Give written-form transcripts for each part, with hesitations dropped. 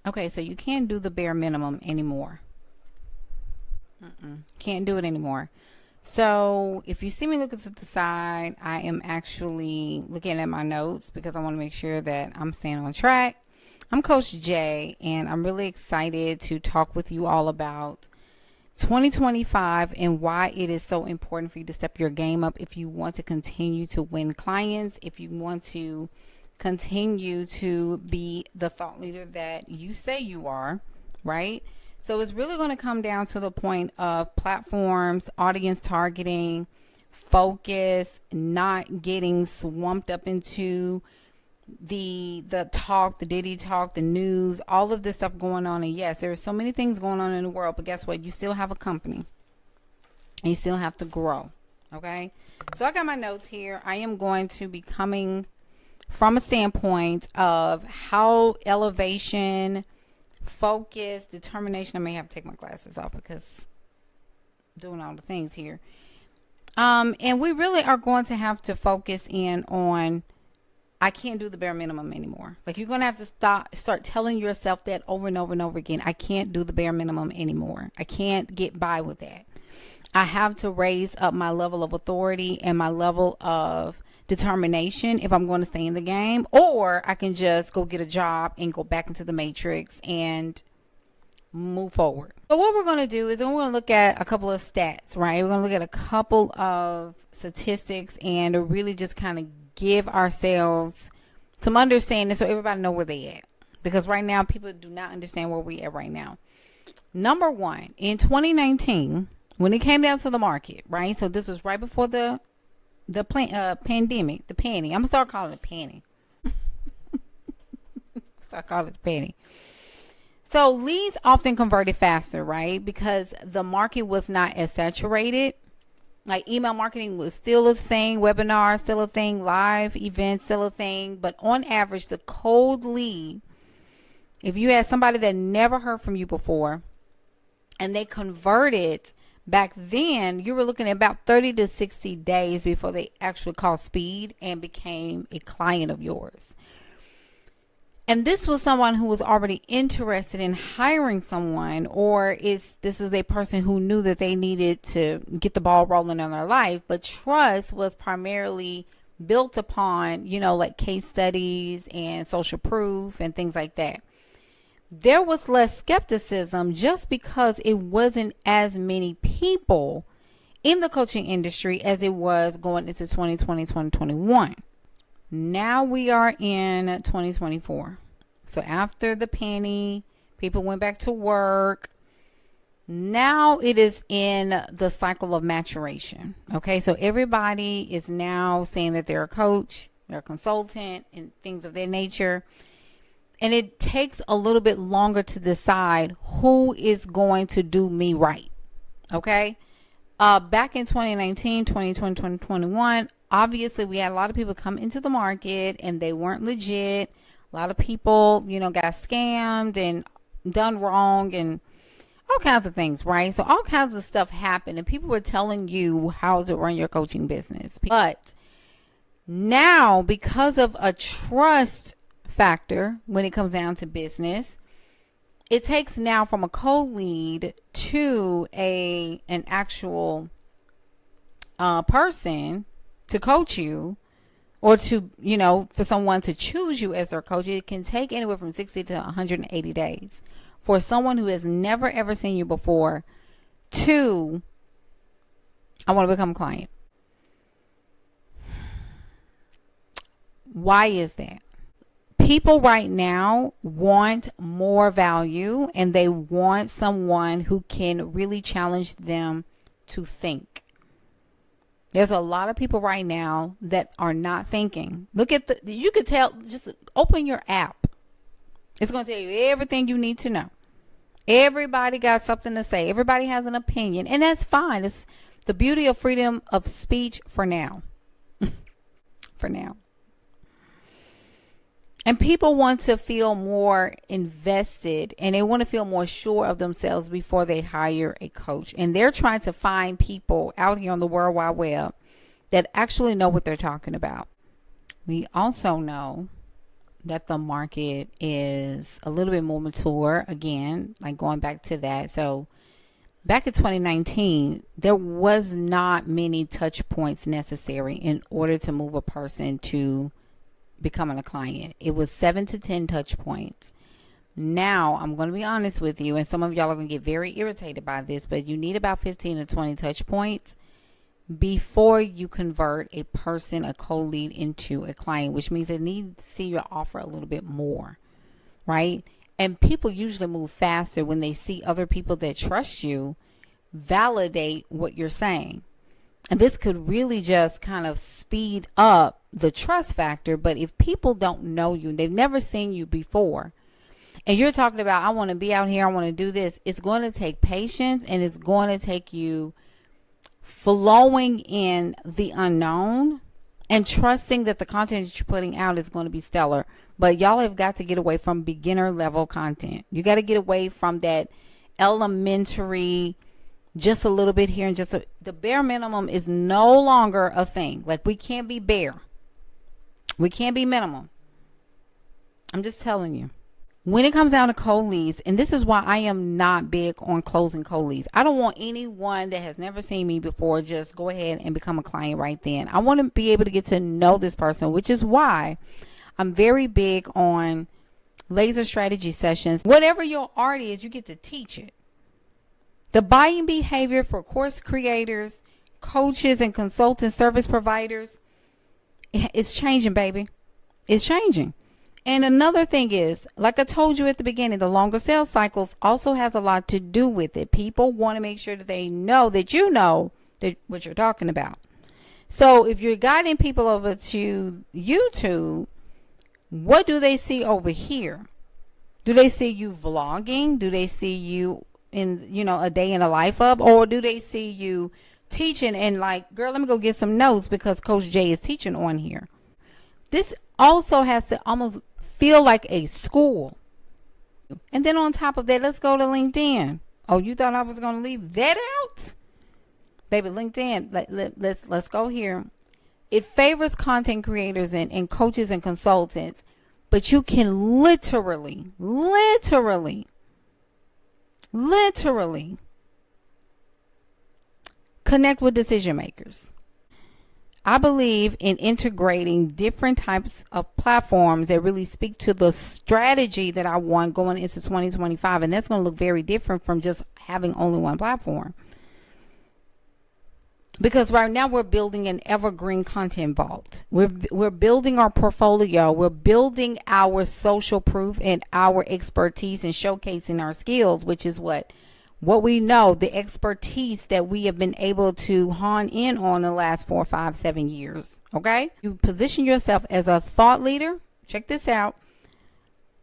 Okay, so you can't do the bare minimum anymore. Can't do it anymore. So if you see me looking to the side, I am actually looking at my notes because I want to make sure that I'm staying on track. I'm Coach Jay, and I'm really excited to talk with you all about 2025 and why it is so important for you to step your game up if you want to continue to win clients, if you want to continue to be the thought leader that you say you are, right? So it's really going to come down to the point of platforms, audience targeting, focus, not getting swamped up into the talk, the Diddy talk, the news, all of this stuff going on. And yes, there are so many things going on in the world, but guess what? You still have a company and you still have to grow. Okay. So I got my notes here. I am going to be coming from a standpoint of how elevation, focus, determination. I may have to take my glasses off because I'm doing all the things here. And we really are going to have to focus in on, I can't do the bare minimum anymore. Like, you're going to have to start telling yourself that over and over and over again. I can't do the bare minimum anymore. I can't get by with that. I have to raise up my level of authority and my level of determination if I'm going to stay in the game, or I can just go get a job and go back into the matrix and move forward. So what we're going to do is we're going to look at a couple of stats, right? We're going to look at a couple of statistics and really just kind of give ourselves some understanding so everybody know where they at, because right now people do not understand where we at right now. Number one, in 2019, when it came down to the market, right? So this was right before the pandemic, the panty. I'm gonna start calling it panty. Start calling it the panty. So leads often converted faster, right? Because the market was not as saturated. Like, email marketing was still a thing, webinars still a thing, live events still a thing. But on average, the cold lead, if you had somebody that never heard from you before and they converted, back then, you were looking at about 30 to 60 days before they actually caught speed and became a client of yours. And this was someone who was already interested in hiring someone, or this is a person who knew that they needed to get the ball rolling in their life. But trust was primarily built upon, like case studies and social proof and things like that. There was less skepticism just because it wasn't as many people in the coaching industry as it was going into 2020, 2021. Now we are in 2024. So after the panty, people went back to work. Now it is in the cycle of maturation. Okay, so everybody is now saying that they're a coach, they're a consultant, and things of that nature. And it takes a little bit longer to decide who is going to do me right. Okay. Back in 2019, 2020, 2021, obviously we had a lot of people come into the market and they weren't legit. A lot of people, got scammed and done wrong and all kinds of things, right? So all kinds of stuff happened and people were telling you how to run your coaching business. But now, because of a trust factor when it comes down to business, it takes now from a cold lead to an actual person to coach you, or to for someone to choose you as their coach. It can take anywhere from 60 to 180 days for someone who has never ever seen you before to, I want to become a client. Why is that? People right now want more value, and they want someone who can really challenge them to think. There's a lot of people right now that are not thinking. Look at you could tell, just open your app. It's going to tell you everything you need to know. Everybody got something to say. Everybody has an opinion, and that's fine. It's the beauty of freedom of speech for now. For now. And people want to feel more invested, and they want to feel more sure of themselves before they hire a coach. And they're trying to find people out here on the World Wide Web that actually know what they're talking about. We also know that the market is a little bit more mature again, like going back to that. So back in 2019, there was not many touch points necessary in order to move a person to becoming a client. It was 7 to 10 touch points. Now, I'm going to be honest with you, and some of y'all are going to get very irritated by this, but you need about 15 to 20 touch points before you convert a person, a cold lead, into a client, which means they need to see your offer a little bit more, right? And people usually move faster when they see other people that trust you validate what you're saying. And this could really just kind of speed up the trust factor. But if people don't know you, they've never seen you before, and you're talking about, I want to be out here, I want to do this, it's going to take patience, and it's going to take you flowing in the unknown and trusting that the content that you're putting out is going to be stellar. But y'all have got to get away from beginner level content. You got to get away from that elementary, just a little bit here and just the bare minimum is no longer a thing. Like, we can't be bare. We can't be minimum. I'm just telling you. When it comes down to cold leads, and this is why I am not big on closing cold leads. I don't want anyone that has never seen me before just go ahead and become a client right then. I want to be able to get to know this person, which is why I'm very big on laser strategy sessions. Whatever your art is, you get to teach it. The buying behavior for course creators, coaches, and consultant service providers is changing, baby. It's changing. And another thing is, like I told you at the beginning, the longer sales cycles also has a lot to do with it. People want to make sure that they know that you know that what you're talking about. So if you're guiding people over to YouTube, what do they see over here? Do they see you vlogging? Do they see you in, a day in the life of? Or do they see you teaching and like, girl, let me go get some notes because Coach Jay is teaching on here? This also has to almost feel like a school. And then on top of that, let's go to LinkedIn. Oh, you thought I was going to leave that out? Baby, LinkedIn, let's go here. It favors content creators and coaches and consultants, but you can literally connect with decision makers. I believe in integrating different types of platforms that really speak to the strategy that I want going into 2025. And that's going to look very different from just having only one platform. Because right now we're building an evergreen content vault. We're building our portfolio. We're building our social proof and our expertise and showcasing our skills, which is what we know, the expertise that we have been able to hone in on the last 4, 5, 7 years. Okay. You position yourself as a thought leader. Check this out.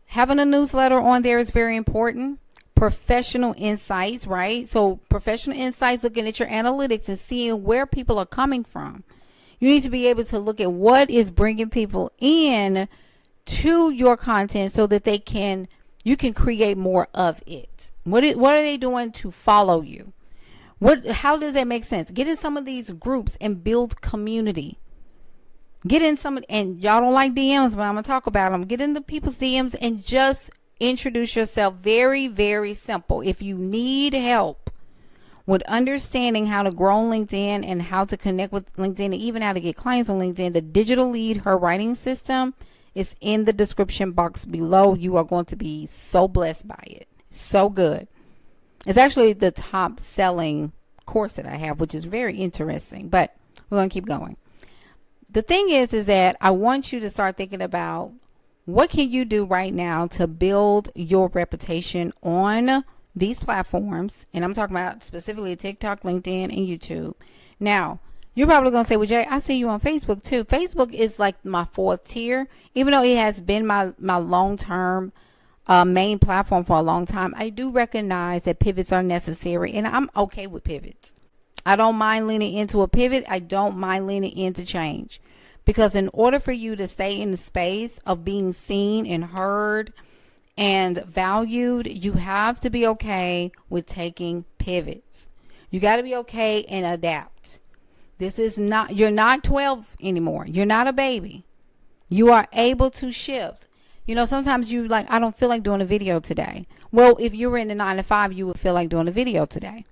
Having a newsletter on there is very important. Professional insights, right? So professional insights, looking at your analytics and seeing where people are coming from. You need to be able to look at what is bringing people in to your content so that you can create more of it. What are they doing to follow you? How does that make sense? Get in some of these groups and build community. Get in and y'all don't like DMs, but I'm going to talk about them. Get into people's DMs and just introduce yourself. Very, very simple. If you need help with understanding how to grow on LinkedIn and how to connect with LinkedIn and even how to get clients on LinkedIn, the digital Leadher writing system is in the description box below. You are going to be so blessed by it. So good. It's actually the top selling course that I have, which is very interesting, but we're going to keep going. The thing is that I want you to start thinking about what can you do right now to build your reputation on these platforms. And I'm talking about specifically TikTok, LinkedIn, and YouTube. Now, you're probably going to say, well, Jay, I see you on Facebook too. Facebook is like my fourth tier, even though it has been my long-term main platform for a long time. I do recognize that pivots are necessary, and I'm okay with pivots. I don't mind leaning into a pivot. I don't mind leaning into change, because in order for you to stay in the space of being seen and heard and valued, you have to be okay with taking pivots. You got to be okay and adapt. You're not 12 anymore. You're not a baby. You are able to shift. You know, sometimes you like, I don't feel like doing a video today. Well, if you were in the 9 to 5, you would feel like doing a video today.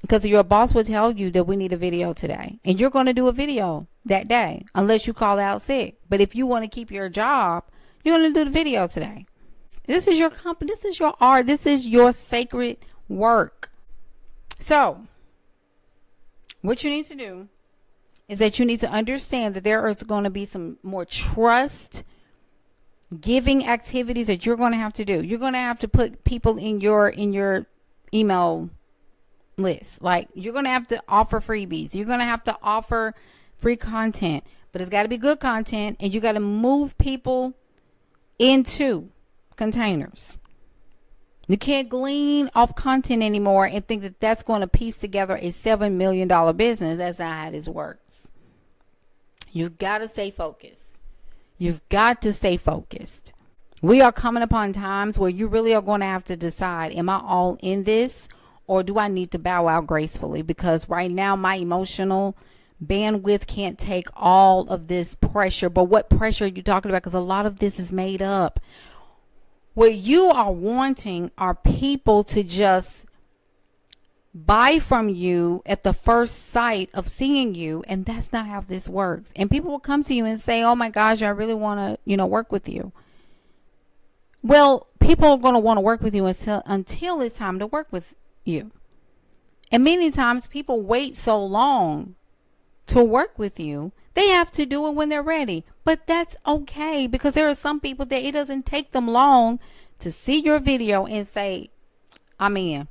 Because your boss would tell you that we need a video today. And you're going to do a video that day, unless you call out sick. But if you want to keep your job, you're going to do the video today. This is your company. This is your art. This is your sacred work. So, what you need to do is that you need to understand that there is going to be some more trust giving activities that you're going to have to do. You're going to have to put people in your email list. Like, you're going to have to offer freebies. You're going to have to offer free content, but it's got to be good content, and you got to move people into containers. You can't glean off content anymore and think that that's going to piece together a $7 million business. That's not how this works. You've got to stay focused. You've got to stay focused. We are coming upon times where you really are going to have to decide, am I all in this, or do I need to bow out gracefully? Because right now my emotional bandwidth can't take all of this pressure. But what pressure are you talking about? Because a lot of this is made up. What you are wanting are people to just buy from you at the first sight of seeing you, and that's not how this works. And people will come to you and say, oh my gosh, I really want to, work with you. Well, people are going to want to work with you until it's time to work with you. And many times people wait so long to work with you. They have to do it when they're ready. But that's okay, because there are some people that it doesn't take them long to see your video and say, I'm in.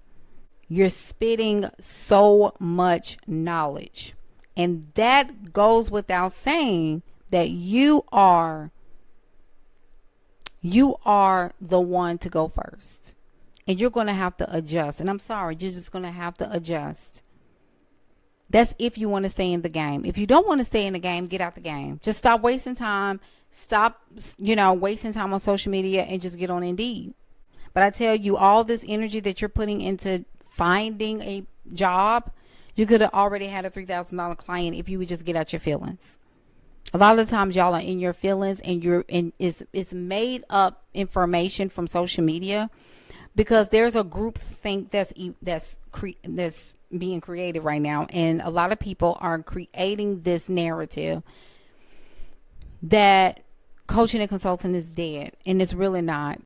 You're spitting so much knowledge. And that goes without saying that you are the one to go first. And you're going to have to adjust. And I'm sorry, you're just going to have to adjust. That's if you want to stay in the game. If you don't want to stay in the game, get out the game. Just stop wasting time. Stop, wasting time on social media and just get on Indeed. But I tell you, all this energy that you're putting into finding a job, you could have already had a $3,000 client if you would just get out your feelings. A lot of the times y'all are in your feelings, and it's made up information from social media, because there's a group think that's being created right now, and a lot of people are creating this narrative that coaching and consulting is dead, and it's really not.